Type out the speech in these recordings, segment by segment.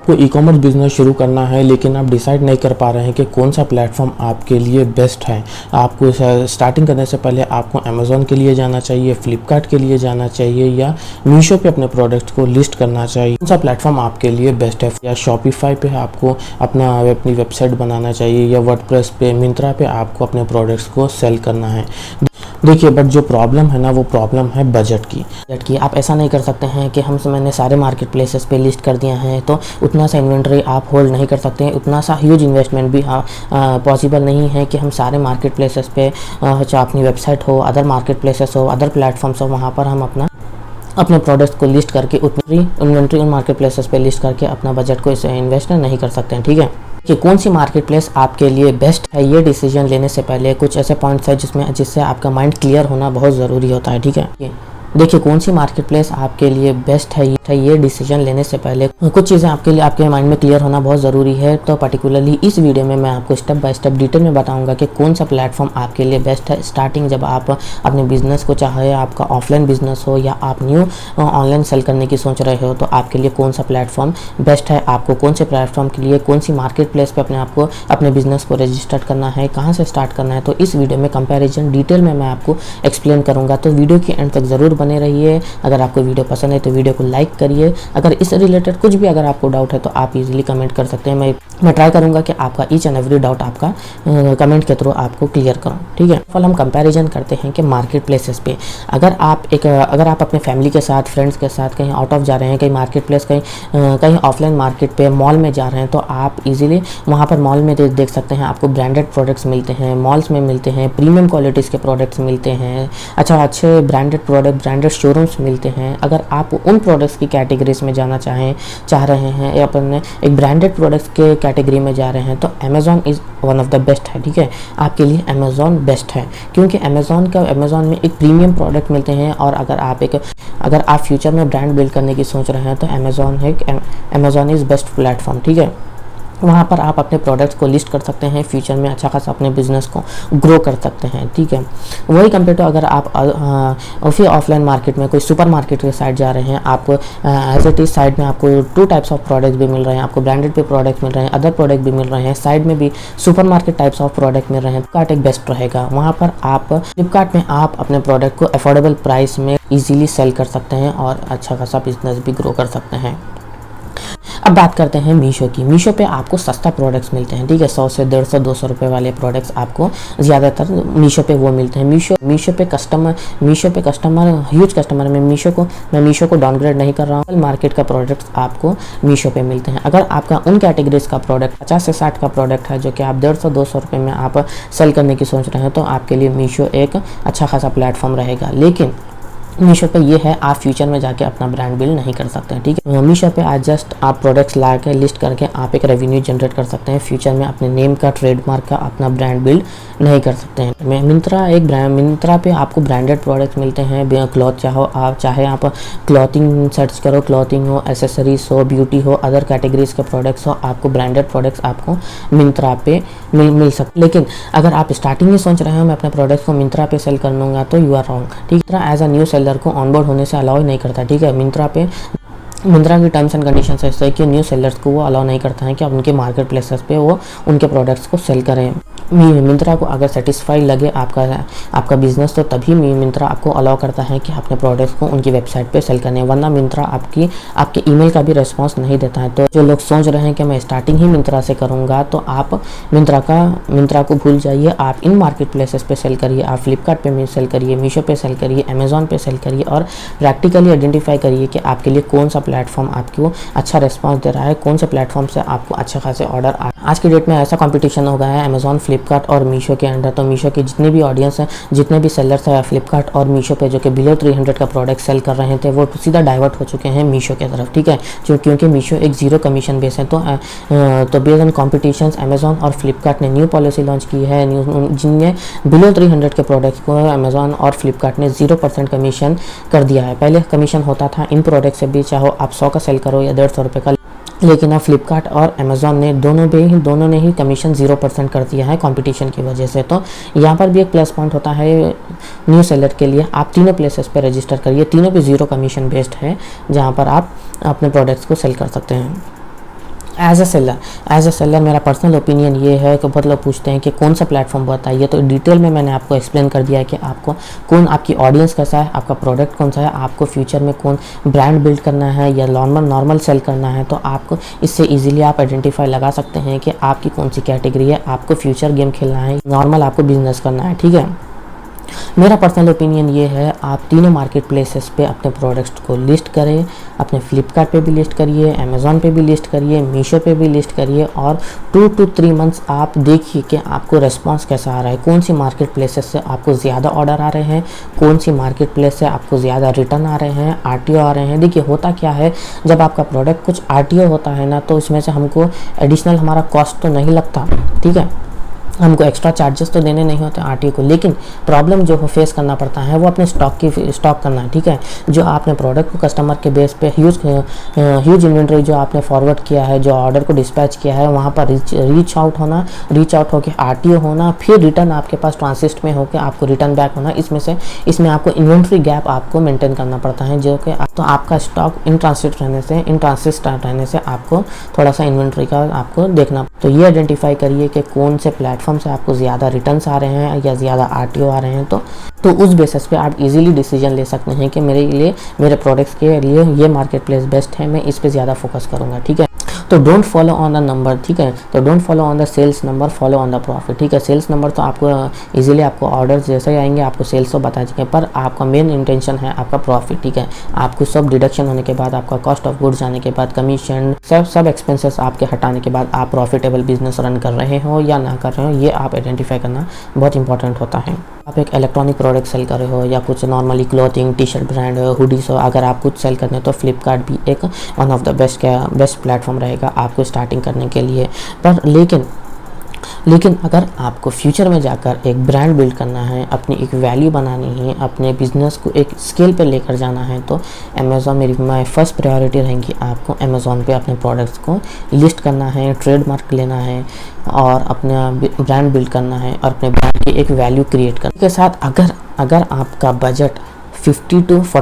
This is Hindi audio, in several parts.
आपको ई कॉमर्स बिजनेस शुरू करना है लेकिन आप डिसाइड नहीं कर पा रहे हैं कि कौन सा प्लेटफॉर्म आपके लिए बेस्ट है। आपको स्टार्टिंग करने से पहले आपको अमेज़ॉन के लिए जाना चाहिए, फ्लिपकार्ट के लिए जाना चाहिए या मीशो पे अपने प्रोडक्ट को लिस्ट करना चाहिए। कौन सा प्लेटफॉर्म आपके लिए बेस्ट है? या शॉपिफाई पे आपको अपनी वेबसाइट बनाना चाहिए या वर्डप्रेस पे, मिंत्रा पे आपको अपने प्रोडक्ट्स को सेल करना है। देखिए, बट जो प्रॉब्लम है ना, वो प्रॉब्लम है बजट की। आप ऐसा नहीं कर सकते हैं कि मैंने सारे मार्केट प्लेसेस पे लिस्ट कर दिया है तो उतना सा इन्वेंट्री आप होल्ड नहीं कर सकते हैं, उतना सा ह्यूज इन्वेस्टमेंट भी पॉसिबल नहीं है कि हम सारे मार्केट प्लेसेस पे, चाहे अपनी वेबसाइट हो, अदर मार्केट प्लेसेस हो, अदर प्लेटफॉर्म्स हो, वहाँ पर हम अपने प्रोडक्ट्स को लिस्ट करके उतनी इन्वेंट्री उन मार्केट प्लेसेस पे लिस्ट करके अपना बजट को इसे इन्वेस्ट नहीं कर सकते हैं। ठीक है, कि कौन सी मार्केट प्लेस आपके लिए बेस्ट है, ये डिसीजन लेने से पहले कुछ ऐसे पॉइंट्स है जिससे आपका माइंड क्लियर होना बहुत ज़रूरी होता है। ठीक है, देखिए कौन सी मार्केट प्लेस आपके लिए बेस्ट है, ये डिसीजन लेने से पहले कुछ चीज़ें आपके माइंड में क्लियर होना बहुत ज़रूरी है। तो पर्टिकुलरली इस वीडियो में मैं आपको स्टेप बाय स्टेप डिटेल में बताऊंगा कि कौन सा प्लेटफॉर्म आपके लिए बेस्ट है। स्टार्टिंग जब आप अपने बिजनेस को, चाहे आपका ऑफलाइन बिजनेस हो या आप न्यू ऑनलाइन सेल करने की सोच रहे हो, तो आपके लिए कौन सा प्लेटफॉर्म बेस्ट है, आपको कौन से प्लेटफॉर्म के लिए कौन सी मार्केट प्लेस पर अपने बिजनेस को रजिस्टर करना है, कहाँ से स्टार्ट करना है, तो इस वीडियो में कंपेरिजन डिटेल में मैं आपको एक्सप्लेन करूँगा। तो वीडियो के एंड तक ज़रूर बने रहिए। अगर आपको वीडियो पसंद है तो वीडियो को लाइक करिए। अगर इस रिलेटेड कुछ भी अगर आपको डाउट है तो आप इजीली कमेंट कर सकते हैं। मैं ट्राई करूंगा कि आपका ईच एंड एवरी डाउट आपका कमेंट के थ्रू आपको क्लियर करूं। ठीक है, फल हम कंपैरिजन करते हैं कि मार्केट प्लेसेस पे अगर आप अपने फैमिली के साथ, फ्रेंड्स के साथ कहीं आउट ऑफ जा रहे हैं, कहीं मार्केट प्लेस, कहीं ऑफलाइन मार्केट पे, मॉल में जा रहे हैं, तो आप इजीली वहाँ पर मॉल में देख सकते हैं आपको ब्रांडेड प्रोडक्ट्स मिलते हैं, मॉल्स में मिलते हैं, प्रीमियम क्वालिटीज़ के प्रोडक्ट्स मिलते हैं, अच्छे ब्रांडेड प्रोडक्ट, ब्रांडेड शोरूम्स मिलते हैं। अगर आप उन प्रोडक्ट्स की कैटेगरीज में जाना चाह रहे हैं या अपन एक ब्रांडेड प्रोडक्ट्स के कैटेगरी में जा रहे हैं, तो Amazon is one of the best है। ठीक है, आपके लिए अमेज़ॉन बेस्ट है क्योंकि अमेज़ॉन में एक प्रीमियम प्रोडक्ट मिलते हैं। और अगर आप फ्यूचर में ब्रांड बिल्ड करने की सोच रहे हैं तो अमेज़ॉन इज़ बेस्ट प्लेटफॉर्म। ठीक है, वहाँ पर आप अपने प्रोडक्ट्स को लिस्ट कर सकते हैं, फ्यूचर में अच्छा खासा अपने बिजनेस को ग्रो कर सकते हैं। ठीक है, वही कंपेयर टू अगर आप फिर ऑफलाइन मार्केट में कोई सुपर मार्केट के साइड जा रहे हैं, आपको एज इट इज साइड में आपको 2 टाइप्स ऑफ प्रोडक्ट्स भी मिल रहे हैं, आपको ब्रांडेड पे प्रोडक्ट्स मिल रहे हैं, अदर प्रोडक्ट भी मिल रहे हैं, साइड में भी super market types of product मिल रहे हैं। फ्लिपकार्ट एक बेस्ट रहेगा। वहाँ पर फ्लिपकार्ट में आप अपने प्रोडक्ट को अफोर्डेबल प्राइस में ईजिली सेल कर सकते हैं और अच्छा खासा बिजनेस भी ग्रो कर सकते हैं। अब बात करते हैं मीशो की। मीशो पे आपको सस्ता प्रोडक्ट्स मिलते हैं। ठीक है, 100 से 150 200 रुपये वाले प्रोडक्ट्स आपको ज़्यादातर मीशो पे वो मिलते हैं। मीशो पे कस्टमर ह्यूज कस्टमर में मीशो को डाउनग्रेड नहीं कर रहा हूँ। मार्केट का प्रोडक्ट्स आपको मीशो पे मिलते हैं। अगर आपका उन कैटेगरीज का प्रोडक्ट 50 से 60 का प्रोडक्ट है जो कि आप 150 200 रुपये में आप सेल करने की सोच रहे हैं, तो आपके लिए मीशो एक अच्छा खासा प्लेटफॉर्म रहेगा। लेकिन मीशो पे ये है, आप फ्यूचर में जाके अपना ब्रांड बिल्ड नहीं कर सकते हैं। ठीक है, मीशो पे आज जस्ट आप प्रोडक्ट्स ला के लिस्ट करके आप एक रेवेन्यू जनरेट कर सकते हैं। फ्यूचर में अपने नेम का, ट्रेडमार्क का अपना ब्रांड बिल्ड नहीं कर सकते हैं। मिंत्रा पे आपको ब्रांडेड प्रोडक्ट्स मिलते हैं। क्लॉथ चाहे आप क्लॉथिंग सर्च करो, क्लॉथिंग हो, एसेसरीज हो, ब्यूटी हो, अदर कैटेगरीज के प्रोडक्ट्स हो, आपको ब्रांडेड प्रोडक्ट्स आपको मिंत्रा पे मिल सकते। लेकिन अगर आप स्टार्टिंग में सोच रहे हो मैं अपने प्रोडक्ट्स को मिंत्रा पे सेल कर लूँगा, तो यू आर रॉन्ग। ठीक है, एज अ न्यू सेलर को ऑनबोर्ड होने से अलाउ नहीं करता। ठीक है, मिंत्रा की टर्म्स एंड कंडीशंस ऐसा है कि न्यू सेलर्स को वो अलाउ नहीं करता है कि आप उनके मार्केट प्लेसेस पे वो उनके प्रोडक्ट्स को सेल करें। मिंत्रा को अगर सेटिस्फाई लगे आपका बिजनेस, तो तभी मिंत्रा आपको अलाउ करता है कि अपने प्रोडक्ट्स को उनकी वेबसाइट पे सेल करने, वरना मिंत्रा आपके ईमेल का भी रिस्पांस नहीं देता है। तो जो लोग सोच रहे हैं कि मैं स्टार्टिंग ही मिंत्रा से करूँगा, तो आप मिंत्रा को भूल जाइए। आप इन मार्केट प्लेसेस पे सेल करिए, आप फ्लिपकार्ट पे सेल करिए, मीशो पे सेल करिए, अमेज़ॉन पे सेल करिए और प्रैक्टिकली आइडेंटिफाई करिए कि आपके लिए कौन सा प्लेटफॉर्म आपको अच्छा रिस्पांस दे रहा है, कौन से प्लेटफॉर्म से आपको अच्छे खासे ऑर्डर आ। आज की डेट में ऐसा कंपटीशन हो गया है अमेज़ॉन, फ्लिपकार्ट और मीशो के अंडर। तो मीशो के जितने भी ऑडियंस हैं, जितने भी सेलर्स हैं फ्लिपकार्ट और मीशो पे जो कि बिलो 300 का प्रोडक्ट सेल कर रहे थे, वो सीधा डाइवर्ट हो चुके हैं मीशो की तरफ। ठीक है, क्योंकि मीशो एक जीरो कमीशन बेस है। तो बेस्ड ऑन कॉम्पिटिशन अमेज़ॉन और फ्लिपकार्ट ने न्यू पॉलिसी लॉन्च की है, जिनमें बिलो 300 के प्रोडक्ट्स को अमेज़ॉन और फ्लिपकार्ट ने 0% कमीशन कर दिया है। पहले कमीशन होता था इन प्रोडक्ट से भी, चाहे आप 100 का सेल करो या 150 रुपये का, लेकिन अब फ्लिपकार्ट और अमेज़ॉन ने दोनों ने ही कमीशन 0% कर दिया है कंपटीशन की वजह से। तो यहाँ पर भी एक प्लस पॉइंट होता है न्यू सेलर के लिए। आप तीनों प्लेसेस पे रजिस्टर करिए, तीनों पे 0 कमीशन बेस्ड है, जहाँ पर आप अपने प्रोडक्ट्स को सेल कर सकते हैं। एज अ सेलर मेरा पर्सनल ओपिनियन ये है कि बहुत लोग पूछते हैं कि कौन सा प्लेटफॉर्म बताइए, तो डिटेल में मैंने आपको एक्सप्लेन कर दिया है कि आपको कौन, आपकी ऑडियंस कैसा है, आपका प्रोडक्ट कौन सा है, आपको फ्यूचर में कौन ब्रांड बिल्ड करना है या नॉर्मल सेल करना है। तो आपको इससे इजीली आप आइडेंटिफाई लगा सकते हैं कि आपकी कौन सी कैटेगरी है, आपको फ्यूचर गेम खेलना है, नॉर्मल आपको बिजनेस करना है। ठीक है, मेरा पर्सनल ओपिनियन ये है, आप तीनों मार्केट प्लेसेस पे अपने प्रोडक्ट्स को लिस्ट करें। अपने फ्लिपकार्ट पे भी लिस्ट करिए, अमेज़ॉन पे भी लिस्ट करिए, मीशो पे भी लिस्ट करिए, और 2 to 3 मंथ्स आप देखिए कि आपको रिस्पांस कैसा आ रहा है, कौन सी मार्केट प्लेसेस से आपको ज़्यादा ऑर्डर आ रहे हैं, कौन सी मार्केट प्लेस से आपको ज़्यादा रिटर्न आ रहे हैं, RTO आ रहे हैं। देखिए होता क्या है, जब आपका प्रोडक्ट कुछ RTO होता है ना, तो इसमें से हमको एडिशनल हमारा कॉस्ट तो नहीं लगता, ठीक है, हमको एक्स्ट्रा चार्जेस तो देने नहीं होते RTO को, लेकिन प्रॉब्लम जो फेस करना पड़ता है वो अपने स्टॉक करना है। ठीक है, जो आपने प्रोडक्ट को कस्टमर के बेस पे ह्यूज इन्वेंट्री जो आपने फॉरवर्ड किया है, जो ऑर्डर को डिस्पैच किया है, वहाँ पर रीच आउट होकर RTO होना, फिर रिटर्न आपके पास ट्रांसिस्ट में होकर आपको रिटर्न बैक होना, इसमें आपको इन्वेंट्री गैप आपको मेंटेन करना पड़ता है, जो कि तो आपका स्टॉक इन ट्रांसिट रहने से आपको थोड़ा सा इन्वेंट्री का आपको देखना। तो ये आइडेंटिफाई करिए कि कौन से प्लेटफॉर्म से आपको ज़्यादा रिटर्न्स आ रहे हैं या ज़्यादा RTO आ रहे हैं, तो उस बेसिस पे आप इजीली डिसीजन ले सकते हैं कि मेरे प्रोडक्ट्स के लिए ये मार्केट प्लेस बेस्ट है, मैं इस पे ज़्यादा फोकस करूँगा। ठीक है, तो don't follow on the number, ठीक है, तो don't follow on the sales number, follow on the profit. ठीक है, सेल्स नंबर तो आपको इजीली आपको ऑर्डर जैसे ही आएंगे आपको सेल्स तो बता देंगे, पर आपका मेन इंटेंशन है आपका प्रॉफिट। ठीक है, आपको सब डिडक्शन होने के बाद, आपका कॉस्ट ऑफ गुड्स जाने के बाद, कमीशन सब एक्सपेंसेस आपके हटाने के बाद आप प्रॉफिटेबल बिजनेस रन कर रहे हो या ना कर रहे हो, ये आप आइडेंटिफाई करना बहुत इंपॉर्टेंट होता है। आप एक इलेक्ट्रॉनिक प्रोडक्ट सेल कर रहे हो या कुछ normally clothing, t-shirt brand, hoodies हो, अगर आप कुछ सेल करते हैं तो फ्लिपकार्ट भी एक one of the best platform रहेगा आपको स्टार्टिंग करने के लिए। पर लेकिन अगर आपको फ्यूचर में जाकर एक ब्रांड बिल्ड करना है, अपनी एक वैल्यू बनानी है, अपने बिजनेस को एक स्केल पे लेकर जाना है, तो अमेज़ॉन मेरी माय फर्स्ट प्रायोरिटी रहेंगी। आपको अमेज़ॉन पे अपने प्रोडक्ट्स को लिस्ट करना है, ट्रेडमार्क लेना है और अपना ब्रांड बिल्ड करना है और अपने ब्रांड की एक वैल्यू क्रिएट करने के साथ अगर आपका बजट 40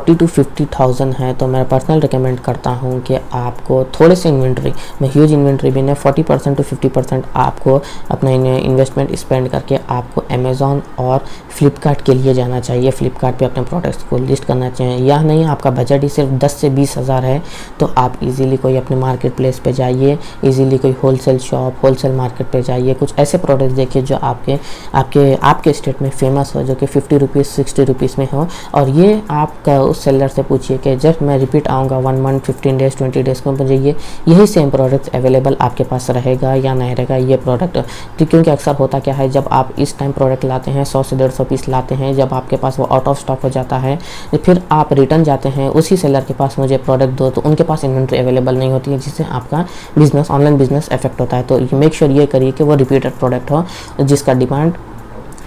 to 50,000 है, तो मैं पर्सनल रिकमेंड करता हूँ कि आपको थोड़े से इन्वेंट्री में, ह्यूज इन्वेंट्री भी नहीं, 40% to 50% आपको अपना इन्वेस्टमेंट स्पेंड करके आपको अमेज़ॉन और फ्लिपकार्ट के लिए जाना चाहिए। फ्लिपकार्ट पे अपने प्रोडक्ट्स को लिस्ट करना चाहिए। या नहीं, आपका बजट ही सिर्फ 10 से 20 हज़ार है, तो आप इजीली कोई अपने मार्केट प्लेस पे जाइए, इजीली कोई होलसेल शॉप, होलसेल मार्केट पे जाइए, कुछ ऐसे प्रोडक्ट्स देखिए जो आपके स्टेट में फेमस हो, जो कि 50 रुपीज़ 60 रुपीज़ में हो, और ये आपका उस सेलर से पूछिए कि जब मैं रिपीट आऊँगा 1 मंथ, 15 डेज, 20 डेज को, मुझे यही सेम प्रोडक्ट अवेलेबल आपके पास रहेगा या नहीं रहेगा ये प्रोडक्ट। क्योंकि अक्सर होता क्या है, जब आप इस टाइम प्रोडक्ट लाते हैं 100 से 150 पीस लाते हैं, जब आपके पास वो आउट ऑफ स्टॉक हो जाता है, फिर आप रिटर्न जाते हैं उसी सेलर के पास, मुझे प्रोडक्ट दो, तो उनके पास इन्वेंट्री अवेलेबल नहीं होती है, जिससे आपका बिजनेस, ऑनलाइन बिजनेस इफेक्ट होता है। तो मेक श्योर ये करिए कि वो रिपीटेड प्रोडक्ट हो, जिसका डिमांड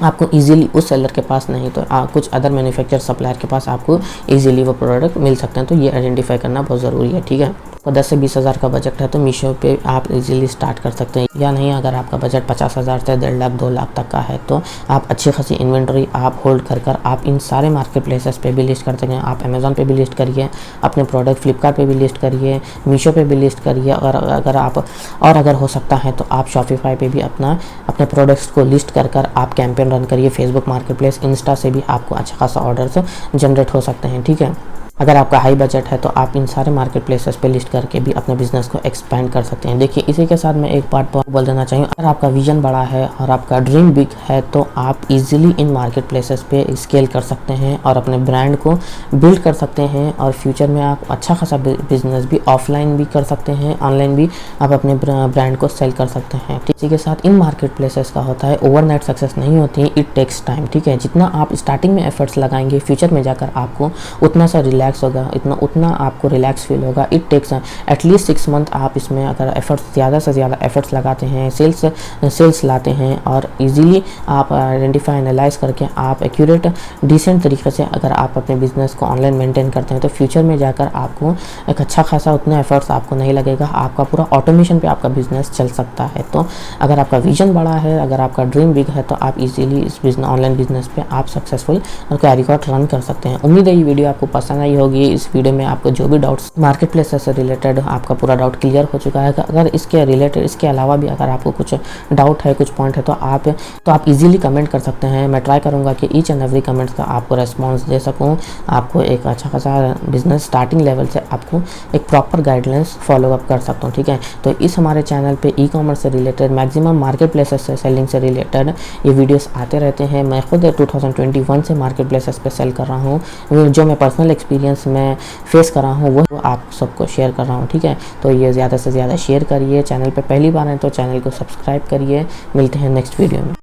आपको इजीली उस सेलर के पास नहीं तो कुछ अदर मैन्युफैक्चर सप्लायर के पास आपको इजीली वो प्रोडक्ट मिल सकते हैं। तो ये आइडेंटिफाई करना बहुत ज़रूरी है। ठीक है, तो 10 से 20 हज़ार का बजट है तो मीशो पे आप इजीली स्टार्ट कर सकते हैं। या नहीं, अगर आपका बजट 50 हज़ार से 1.5 लाख 2 लाख तक का है, तो आप अच्छी खासी इन्वेंट्री आप होल्ड कर आप इन सारे मार्केट प्लेसेस पे भी लिस्ट कर सकते हैं। आप अमेज़ॉन पे भी लिस्ट करिए अपने प्रोडक्ट, फ्लिपकार्ट पे भी लिस्ट करिए, मीशो पे भी लिस्ट करिए, और अगर हो सकता है तो आप शॉपिफाई पे भी अपने प्रोडक्ट्स को लिस्ट कर आप कैंपेन रन करिए। फेसबुक मार्केट प्लेस, इंस्टा से भी आपको अच्छा खासा ऑर्डर्स जनरेट हो सकते हैं। ठीक है, अगर आपका हाई बजट है तो आप इन सारे मार्केट प्लेसेस पे लिस्ट करके भी अपने बिजनेस को एक्सपेंड कर सकते हैं। देखिए, इसी के साथ मैं एक बात बोल देना चाहिए, अगर आपका विजन बड़ा है और आपका ड्रीम बिग है, तो आप इजीली इन मार्केट प्लेसेस पे स्केल कर सकते हैं और अपने ब्रांड को बिल्ड कर सकते हैं, और फ्यूचर में आप अच्छा खासा बिजनेस भी ऑफलाइन भी कर सकते हैं, ऑनलाइन भी आप अपने ब्रांड को सेल कर सकते हैं। इसी के साथ इन मार्केट प्लेसेस का होता है, ओवरनाइट सक्सेस नहीं होती है, इट टेक्स टाइम। ठीक है, जितना आप स्टार्टिंग में एफर्ट्स लगाएंगे, फ्यूचर में जाकर आपको उतना सा रिलैक्स होगा, उतना आपको रिलैक्स फील होगा। It takes at least 6 month. आप इसमें अगर एफर्ट्स ज़्यादा से ज़्यादा एफर्ट्स लगाते हैं, सेल्स लाते हैं, और इजीली आप आइडेंटिफाई एनालाइज करके आप एक्यूरेट डिसेंट तरीके से अगर आप अपने बिजनेस को ऑनलाइन मेंटेन करते हैं, तो फ्यूचर में जाकर आपको एक अच्छा खासा उतना एफर्ट्स आपको नहीं लगेगा, आपका पूरा ऑटोमेशन पे आपका बिजनेस चल सकता है। तो अगर आपका विजन बड़ा है, अगर आपका ड्रीम बिग है, तो आप इजीली इस ऑनलाइन बिजनेस पे आप सक्सेसफुल कैरी रिकॉर्ड रन कर सकते हैं। उम्मीद है ये वीडियो आपको पसंद आई आई होगी। इस वीडियो में आपको जो भी डाउट्स मार्केट प्लेस से रिलेटेड आपका पूरा डाउट क्लियर हो चुका है। अगर इसके रिलेटेड, इसके अलावा भी अगर आपको कुछ डाउट है, कुछ पॉइंट है, तो आप इजीली कमेंट कर सकते हैं। मैं ट्राई करूँगा कि ईच एंड एवरी कमेंट्स का आपको रेस्पॉन्स दे सकूँ, आपको एक अच्छा खासा बिजनेस स्टार्टिंग लेवल से आपको एक प्रॉपर गाइडलाइंस फॉलो अप कर सकता हूँ, ठीक है। तो इस हमारे चैनल पे ई कॉमर्स से रिलेटेड, मैक्सिमम मार्केट प्लेसेस से सेलिंग से रिलेटेड ये वीडियोस आते रहते हैं। मैं खुद 2021 से मार्केट प्लेसेस पे सेल कर रहा हूँ। जो मैं पर्सनल एक्सपीरियंस में फेस कर रहा हूँ वो आप सबको शेयर कर रहा हूँ, ठीक है। तो ये ज़्यादा से ज़्यादा शेयर करिए। चैनल पे पहली बार है तो चैनल को सब्सक्राइब करिए। मिलते हैं नेक्स्ट वीडियो में।